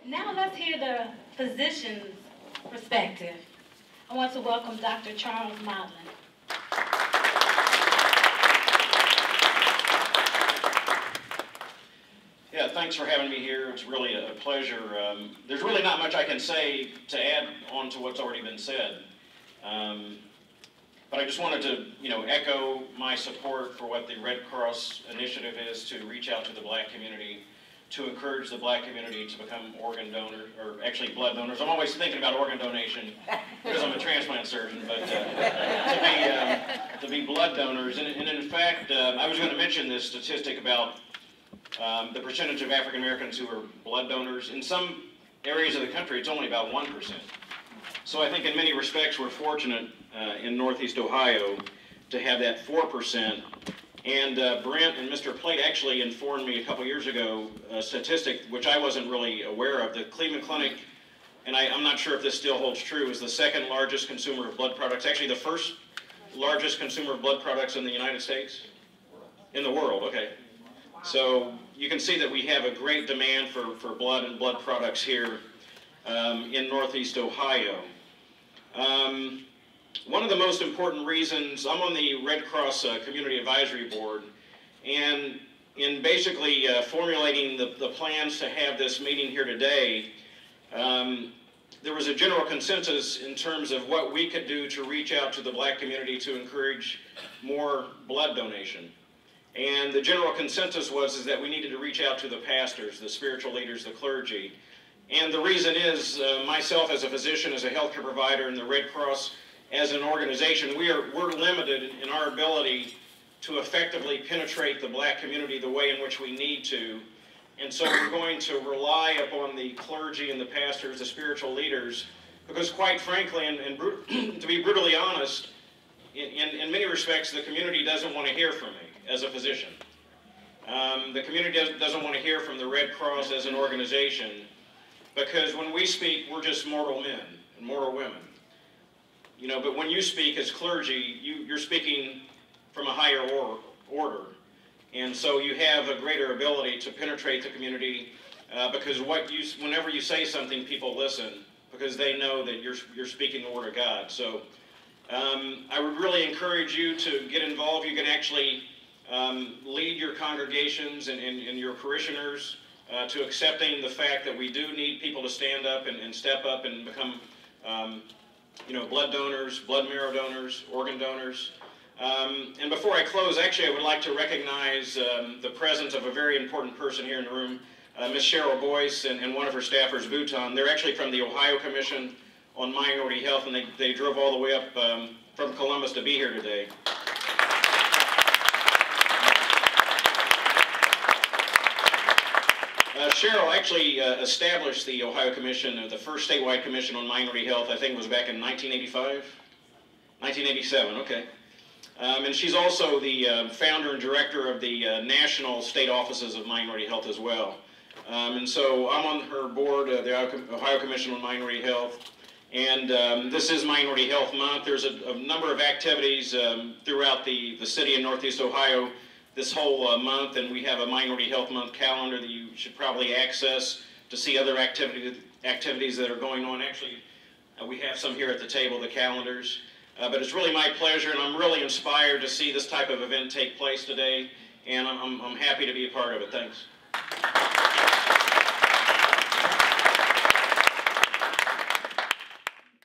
Now let's hear the physician's perspective. I want to welcome Dr. Charles Modlin. Yeah, thanks for having me here. It's really a pleasure. There's really not much I can say to add on to what's already been said. But I just wanted to, echo my support for what the Red Cross initiative is to reach out to the black community, to encourage the black community to become organ donors, or actually blood donors. I'm always thinking about organ donation because I'm a transplant surgeon, but to be blood donors. And in fact, I was going to mention this statistic about the percentage of African Americans who are blood donors. In some areas of the country, it's only about 1%. So I think in many respects, we're fortunate in Northeast Ohio to have that 4%. And Brent and Mr. Plate actually informed me a couple years ago a statistic which I wasn't really aware of. The Cleveland Clinic, and I'm not sure if this still holds true, is the second largest consumer of blood products, actually the first largest consumer of blood products in the United States? In the world, okay. So you can see that we have a great demand for blood and blood products here in Northeast Ohio. One of the most important reasons, I'm on the Red Cross Community Advisory Board, and in basically formulating the plans to have this meeting here today, there was a general consensus in terms of what we could do to reach out to the black community to encourage more blood donation. And the general consensus was that we needed to reach out to the pastors, the spiritual leaders, the clergy. And the reason is, myself as a physician, as a healthcare provider, and the Red Cross as an organization, we're limited in our ability to effectively penetrate the black community the way in which we need to. And so we're going to rely upon the clergy and the pastors, the spiritual leaders, because quite frankly, and to be brutally honest, in many respects, the community doesn't want to hear from me as a physician. The community doesn't want to hear from the Red Cross as an organization, because when we speak, we're just mortal men and mortal women. But when you speak as clergy, you're speaking from a higher order. And so you have a greater ability to penetrate the community because whenever you say something, people listen because they know that you're speaking the Word of God. So I would really encourage you to get involved. You can actually lead your congregations and your parishioners to accepting the fact that we do need people to stand up and step up and become blood donors, blood marrow donors, organ donors. And before I close, actually, I would like to recognize the presence of a very important person here in the room, Ms. Cheryl Boyce and one of her staffers, Bhutan. They're actually from the Ohio Commission on Minority Health, and they drove all the way up from Columbus to be here today. Cheryl actually established the Ohio Commission, the first statewide commission on minority health, I think it was back in 1985? 1987, okay. And she's also the founder and director of the National State Offices of Minority Health as well. And so I'm on her board, the Ohio Commission on Minority Health. And this is Minority Health Month. There's a number of activities throughout the city in Northeast Ohio this whole month, and we have a Minority Health Month calendar that you should probably access to see other activities that are going on. Actually, we have some here at the table, the calendars. But it's really my pleasure, and I'm really inspired to see this type of event take place today, and I'm happy to be a part of it. Thanks.